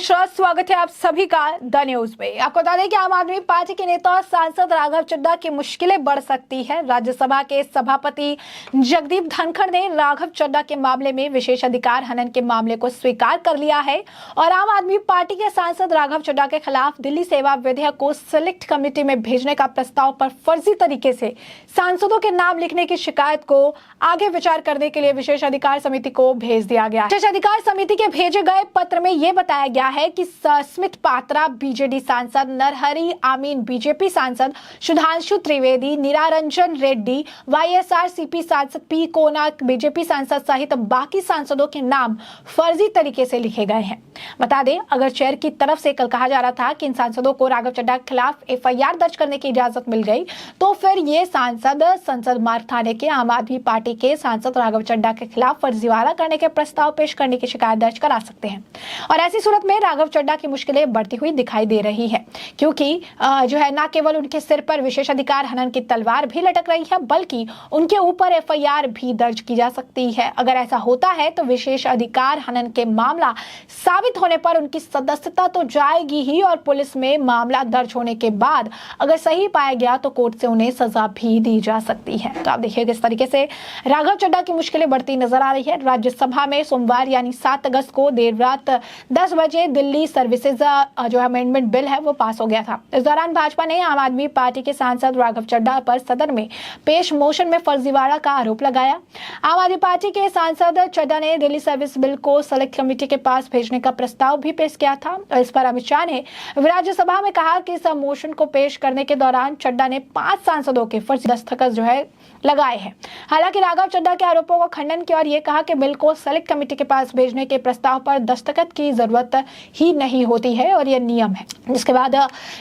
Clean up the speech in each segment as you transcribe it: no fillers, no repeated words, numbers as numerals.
नमस्कार, स्वागत है आप सभी का द न्यूज में। आपको बता दें कि आम आदमी पार्टी के नेता और सांसद राघव चड्ढा की मुश्किलें बढ़ सकती है। राज्यसभा के सभापति जगदीप धनखड़ ने राघव चड्ढा के मामले में विशेष अधिकार हनन के मामले को स्वीकार कर लिया है और आम आदमी पार्टी के सांसद राघव चड्ढा के खिलाफ दिल्ली सेवा विधेयक को सिलेक्ट कमेटी में भेजने का प्रस्ताव पर फर्जी तरीके से सांसदों के नाम लिखने की शिकायत को आगे विचार करने के लिए विशेष अधिकार समिति को भेज दिया गया। विशेष अधिकार समिति के भेजे गए पत्र में यह बताया गया है कि स्मित पात्रा बीजेडी सांसद, नरहरि आमीन बीजेपी सांसद, सुधांशु त्रिवेदी, निरारंजन रेड्डी वाईएसआरसीपी सांसद, पी कोनाक बीजेपी सांसद सहित बाकी सांसदों के नाम फर्जी तरीके से लिखे गए हैं। बता दें, अगर चेयर की तरफ से कल कहा जा रहा था कि इन सांसदों को राघव चड्ढा के खिलाफ एफआईआर दर्ज करने की इजाजत मिल गई, तो फिर ये सांसद संसद मार्ग थाने के आम आदमी पार्टी के सांसद राघव चड्ढा के खिलाफ फर्जीवाड़ा करने के प्रस्ताव पेश करने की शिकायत दर्ज करा सकते हैं। और ऐसी सूरत में राघव चड्ढा की मुश्किलें बढ़ती हुई दिखाई दे रही है, क्योंकि जो है न केवल उनके सिर पर विशेष अधिकार हनन की तलवार भी लटक रही है, बल्कि उनके ऊपर एफआईआर भी दर्ज की जा सकती है। अगर ऐसा होता है तो विशेष अधिकार हनन के मामला साबित होने पर उनकी सदस्यता तो जाएगी ही, और पुलिस में मामला दर्ज होने के बाद अगर सही पाया गया तो कोर्ट से उन्हें सजा भी दी जा सकती है। तो आप देखिए किस तरीके से राघव चड्ढा की मुश्किलें बढ़ती नजर आ रही है। राज्यसभा में सोमवार यानी 7 अगस्त को देर रात 10 बजे दिल्ली सर्विसेज जो अमेंडमेंट बिल है वो पास हो गया था। इस दौरान भाजपा ने आम आदमी पार्टी के सांसद राघव चड्ढा पर सदन में पेश मोशन में फर्जीवाड़ा का आरोप लगाया। आम आदमी पार्टी के सांसद चड्ढा ने दिल्ली सर्विस बिल को सेलेक्ट कमेटी के पास भेजने का प्रस्ताव भी पेश किया था। इस पर अमित शाह ने राज्यसभा में कहा कि इस मोशन को पेश करने के दौरान चड्ढा ने 5 सांसदों के फर्जी दस्तखत जो है लगाए हैं। हालांकि राघव चड्ढा के आरोपों का खंडन किया और ये कहा कि बिल को सेलेक्ट कमेटी के पास भेजने के प्रस्ताव पर दस्तखत की जरूरत ही नहीं होती है और यह नियम है। जिसके बाद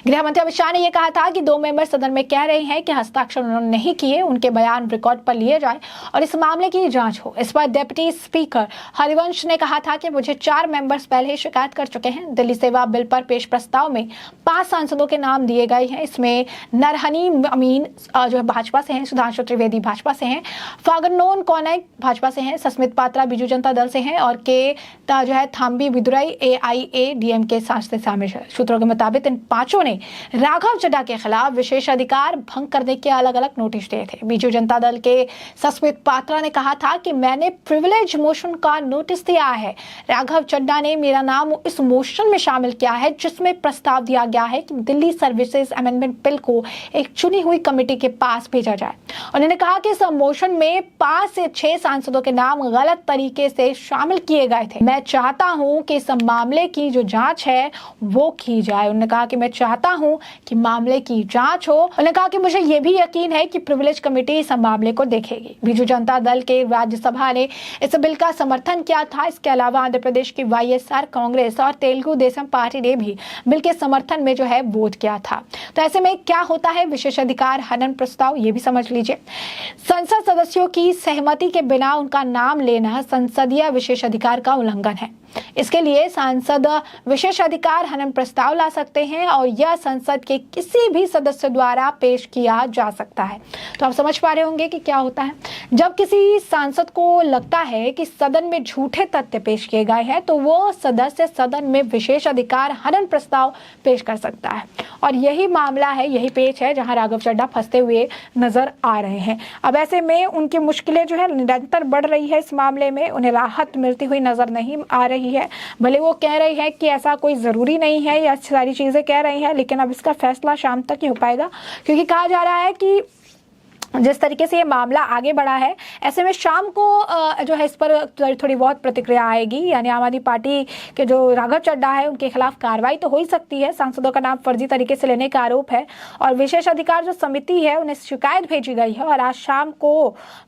गृह मंत्री अमित शाह ने यह कहा था कि 2 मेंबर सदन में कह रहे हैं कि हस्ताक्षर उन्होंने नहीं किए, उनके बयान रिकॉर्ड पर लिए जाए और इस मामले की जांच हो। इस पर डिप्टी स्पीकर हरिवंश ने कहा था कि मुझे 4 मेंबर्स पहले ही शिकायत कर चुके हैं। दिल्ली सेवा बिल पर पेश प्रस्ताव में 5 सांसदों के नाम दिए गए हैं। इसमें नरहरि आमीन जो है भाजपा से हैं, सुधांशु त्रिवेदी भाजपा से हैं, फागनोन कोनाक भाजपा से हैं, सस्मित पात्रा बीजू जनता दल से हैं और के जो है थाम्बी विदुराई एआईएडीएमके सांसद शामिल है। सूत्रों के मुताबिक इन 5 ने राघव चड्ढा के खिलाफ विशेष अधिकार भंग करने के अलग अलग नोटिस दिए थे। बीजू जनता दल के सस्मित पात्रा ने कहा था कि मैंने प्रिविलेज मोशन का नोटिस दिया है। राघव चड्ढा ने मेरा नाम इस मोशन में शामिल किया है जिसमें प्रस्ताव दिया गया है कि दिल्ली सर्विसेज अमेंडमेंट बिल को एक चुनी हुई कमेटी के पास भेजा जाए। उन्होंने कहा कि इस मोशन में 5 से 6 सांसदों के नाम गलत तरीके से शामिल किए गए थे। मैं चाहता हूं कि इस मामले की जो जांच है वो की जाए। उन्होंने कहा कि मैं चाहता हूं कि मामले की जांच हो। उन्होंने कहा कि मुझे यह भी यकीन है कि प्रिविलेज कमेटी इस मामले को देखेगी। बीजू जनता दल के राज्यसभा ने इस बिल का समर्थन किया था। इसके अलावा आंध्र प्रदेश की वाईएसआर कांग्रेस और तेलुगु देशम पार्टी ने भी बिल के समर्थन में जो है वोट किया था। तो ऐसे में क्या होता है विशेष अधिकार हनन प्रस्ताव, ये भी समझ लीजिए। संसद सदस्यों की सहमति के बिना उनका नाम लेना संसदीय विशेष अधिकार का उल्लंघन है। इसके लिए सांसद विशेष अधिकार हनन प्रस्ताव ला सकते हैं और यह संसद के किसी भी सदस्य द्वारा पेश किया जा सकता है। तो आप समझ पा रहे होंगे कि क्या होता है जब किसी सांसद को लगता है कि सदन में झूठे तथ्य पेश किए गए हैं, तो वो सदस्य सदन में विशेष अधिकार हनन प्रस्ताव पेश कर सकता है। और यही मामला है, यही पेच है जहां राघव चड्ढा फंसते हुए नजर आ रहे हैं। अब ऐसे में उनकी मुश्किलें जो है निरंतर बढ़ रही है। इस मामले में उन्हें राहत मिलती हुई नजर नहीं आ रही है। भले वो कह रही है कि ऐसा कोई जरूरी नहीं है या सारी चीजें कह रही हैं, लेकिन अब इसका फैसला शाम तक ही हो पाएगा, क्योंकि कहा जा रहा है कि जिस तरीके से ये मामला आगे बढ़ा है, ऐसे में शाम को जो है इस पर थोड़ी बहुत प्रतिक्रिया आएगी। यानी आम आदमी पार्टी के जो राघव चड्ढा है उनके खिलाफ कार्रवाई तो हो ही सकती है। सांसदों का नाम फर्जी तरीके से लेने का आरोप है और विशेष अधिकार जो समिति है उन्हें शिकायत भेजी गई है और आज शाम को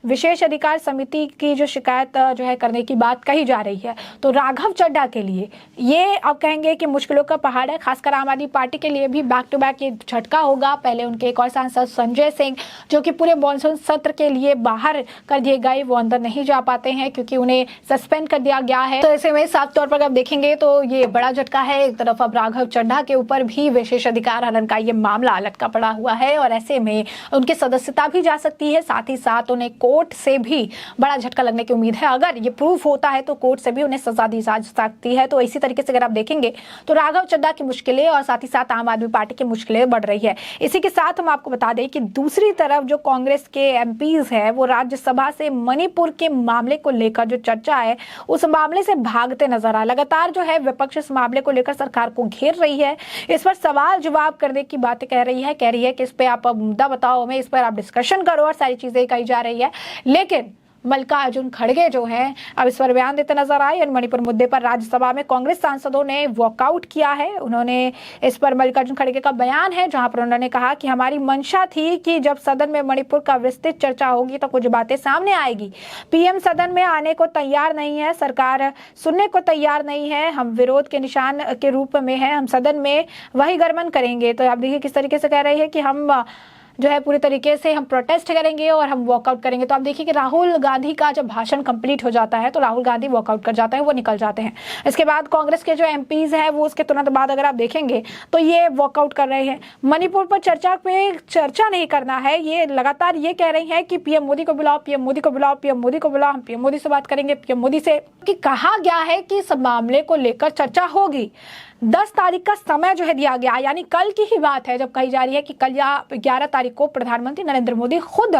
विशेष अधिकार समिति की जो शिकायत जो है करने की बात कही जा रही है। तो राघव चड्ढा के लिए ये अब कहेंगे कि मुश्किलों का पहाड़ है। खासकर आम आदमी पार्टी के लिए भी बैक टू बैक ये झटका होगा। पहले उनके एक और सांसद संजय सिंह जो कि पूरे मॉनसून सत्र के लिए बाहर कर दिए गए, वो अंदर नहीं जा पाते हैं क्योंकि उन्हें सस्पेंड कर दिया गया है। तो ऐसे में साफ तौर पर आप देखेंगे तो ये बड़ा झटका है। एक तरफ अब राघव चड्ढा के ऊपर भी विशेष अधिकार हनन का ये मामला लटका पड़ा हुआ है और ऐसे में उनकी सदस्यता भी जा सकती है, साथ ही साथ उन्हें कोर्ट से भी बड़ा झटका लगने की उम्मीद है। अगर ये प्रूफ होता है तो कोर्ट से भी उन्हें सजा दी जा सकती है। तो इसी तरीके से अगर आप देखेंगे तो राघव चड्ढा की मुश्किलें और साथ ही साथ आम आदमी पार्टी की मुश्किलें बढ़ रही है। इसी के साथ हम आपको बता दें कि दूसरी तरफ जो कांग्रेस के एमपीज है वो राज्यसभा से मणिपुर के मामले को लेकर जो चर्चा है उस मामले से भागते नजर आए। लगातार जो है विपक्ष इस मामले को लेकर सरकार को घेर रही है, इस पर सवाल जवाब करने की बातें कह रही है कि इस पे आप मुद्दा बताओ हमें, इस पर आप डिस्कशन करो और सारी चीजें कही जा रही है। लेकिन मल्लिकार्जुन खड़गे जो है अब इस पर बयान देते नजर आए और मणिपुर मुद्दे पर राज्यसभा में कांग्रेस सांसदों ने वॉकआउट किया है। उन्होंने इस पर मल्लिकार्जुन खड़गे का बयान है जहां पर उन्होंने कहा कि हमारी मंशा थी कि जब सदन में मणिपुर का विस्तृत चर्चा होगी तो कुछ बातें सामने आएगी। पीएम सदन में आने को तैयार नहीं है, सरकार सुनने को तैयार नहीं है, हम विरोध के निशान के रूप में है, हम सदन में वही गरमन करेंगे। तो आप देखिए किस तरीके से कह रही है कि हम जो है पूरी तरीके से हम प्रोटेस्ट करेंगे और हम वॉकआउट करेंगे। तो आप देखिए कि राहुल गांधी का जब भाषण कंप्लीट हो जाता है तो राहुल गांधी वॉकआउट कर जाते हैं, वो निकल जाते हैं। इसके बाद कांग्रेस के जो एमपीज हैं वो उसके तुरंत बाद अगर आप देखेंगे तो ये वॉकआउट कर रहे हैं। मणिपुर पर चर्चा नहीं करना है, ये लगातार ये कह रही है कि पीएम मोदी को बुलाओ, पीएम मोदी को बुलाओ, पीएम मोदी को बुलाओ, हम पीएम मोदी से बात करेंगे, पीएम मोदी से। कि कहा गया है कि इस मामले को लेकर चर्चा होगी। 10 तारीख का समय जो है दिया गया, यानी कल की ही बात है जब कही जा रही है कि कल या 11 तारीख को प्रधानमंत्री नरेंद्र मोदी खुद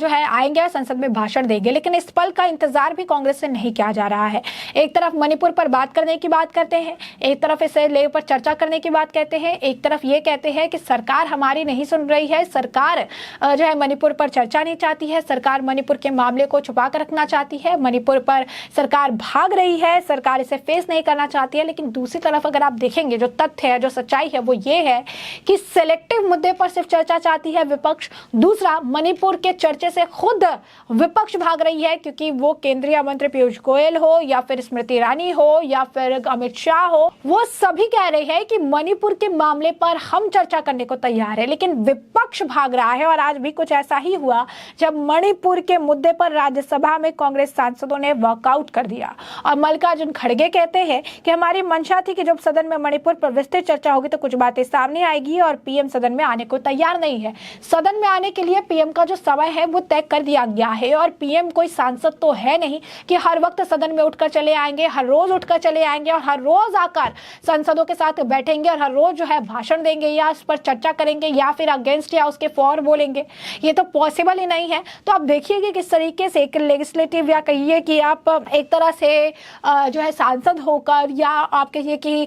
जो है आएंगे, संसद में भाषण देंगे। लेकिन इस पल का इंतजार भी कांग्रेस से नहीं किया जा रहा है। एक तरफ मणिपुर पर बात करने की बात करते हैं, एक तरफ इसे ले पर चर्चा करने की बात कहते हैं, एक तरफ ये कहते हैं कि सरकार हमारी नहीं सुन रही है, सरकार जो है मणिपुर पर चर्चा नहीं चाहती है, सरकार मणिपुर के मामले को छुपा कर रखना चाहती है, मणिपुर पर सरकार भाग रही है, सरकार इसे फेस नहीं करना चाहती है। लेकिन दूसरी तरफ अगर आप देखेंगे जो तथ्य है, जो सच्चाई है वो ये है कि सिलेक्टिव मुद्दे पर सिर्फ चर्चा चाहती है विपक्ष। दूसरा, मणिपुर के चर्चे से खुद विपक्ष भाग रही है क्योंकि वो केंद्रीय मंत्री पीयूष गोयल हो या फिर स्मृति ईरानी हो या फिर अमित शाह हो, वो सभी कह रहे हैं कि मणिपुर के मामले पर हम चर्चा करने को तैयार है। लेकिन विपक्ष भाग रहा है और आज भी कुछ ऐसा ही हुआ जब मणिपुर के मुद्दे पर राज्यसभा में कांग्रेस सांसदों ने वॉकआउट कर दिया। और मल्लिकार्जुन खड़गे कहते हैं कि हमारी मंशा थी कि जब सदन में मणिपुर पर विस्तृत चर्चा होगी तो कुछ बातें सामने आएगी और पीएम सदन में आने को तैयार नहीं है। सदन में आने के लिए पीएम का जो समय है वो तय कर दिया गया है और पीएम कोई सांसद तो है नहीं कि हर वक्त सदन में उठकर चले आएंगे, हर रोज उठकर चले आएंगे और हर रोज आकर सांसदों के साथ बैठेंगे और हर रोज जो है भाषण देंगे या इस पर चर्चा करेंगे या फिर अगेंस्ट या उसके फॉर बोलेंगे। ये तो पॉसिबल ही नहीं है। तो आप देखिए कि किस तरीके से एक लेजिस्लेटिव या कहिए कि आप एक तरह से जो है सांसद होकर या आप कहिए कि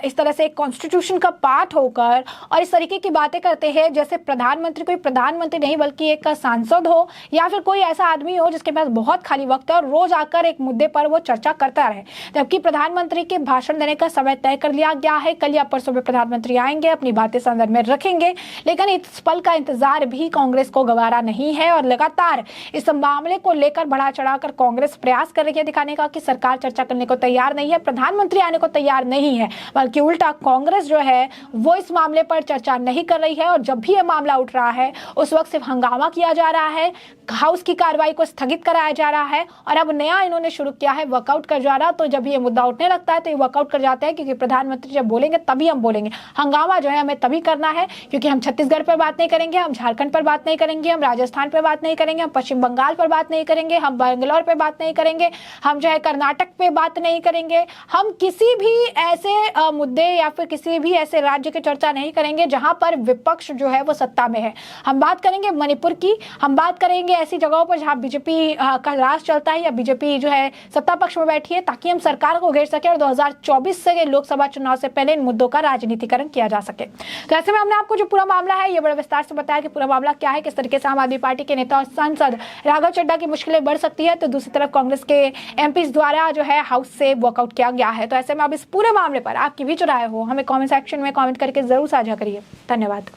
इस तरह से कॉन्स्टिट्यूशन का पार्ट होकर और इस तरीके की बातें करते हैं जैसे प्रधानमंत्री कोई प्रधानमंत्री नहीं बल्कि एक सांसद हो या फिर कोई ऐसा आदमी हो जिसके पास बहुत खाली वक्त है और रोज आकर एक मुद्दे पर वो चर्चा करता रहे। जबकि प्रधानमंत्री के भाषण देने का समय तय कर लिया गया है, कल या परसों में प्रधानमंत्री आएंगे, अपनी बातें सदन में रखेंगे। लेकिन इस पल का इंतजार भी कांग्रेस को गवारा नहीं है और लगातार इस मामले को लेकर बढ़ा चढ़ाकर कांग्रेस प्रयास कर रही है दिखाने का कि सरकार चर्चा करने को तैयार नहीं है, प्रधानमंत्री आने को तैयार नहीं है, बल्कि उल्टा कांग्रेस जो है वो इस मामले पर चर्चा नहीं कर रही है। और जब भी ये मामला उठ रहा है उस वक्त सिर्फ हंगामा किया जा रहा है, हाउस की कार्रवाई को स्थगित कराया जा रहा है और अब नया इन्होंने शुरू किया है वॉकआउट कर जा रहा। तो जब ये मुद्दा उठने लगता है तो ये वॉकआउट कर जाते हैं क्योंकि प्रधानमंत्री जब बोलेंगे तभी हम बोलेंगे। हंगामा जो है हमें तभी करना है क्योंकि हम छत्तीसगढ़ पर बात नहीं करेंगे, हम झारखंड पर बात नहीं करेंगे, हम राजस्थान पर बात नहीं करेंगे, हम पश्चिम बंगाल पर बात नहीं करेंगे, हम बेंगलोर पर बात नहीं करेंगे, हम जो है कर्नाटक पे बात नहीं करेंगे, हम किसी भी ऐसे मुद्दे या फिर किसी भी ऐसे राज्य की चर्चा नहीं करेंगे जहां पर विपक्ष जो है वो सत्ता में है। हम बात करेंगे मणिपुर की, हम बात करेंगे ऐसी जगहों पर जहां बीजेपी का राज चलता है या बीजेपी जो है सत्ता पक्ष में बैठी है ताकि हम सरकार को घेर सके और 2024 से लोकसभा चुनाव से पहले इन मुद्दों का राजनीतिकरण किया जा सके। तो ऐसे में हमने आपको जो पूरा मामला है ये बड़े विस्तार से बताया कि पूरा मामला क्या है, किस तरीके से आम आदमी पार्टी के नेता और सांसद राघव चड्ढा की मुश्किलें बढ़ सकती है, तो दूसरी तरफ कांग्रेस के एमपी द्वारा जो है हाउस से वॉकआउट किया गया है। तो ऐसे में अब इस पूरे मामले पर आपकी भी जो राय हो हमें कमेंट सेक्शन में कमेंट करके जरूर साझा करिए। धन्यवाद।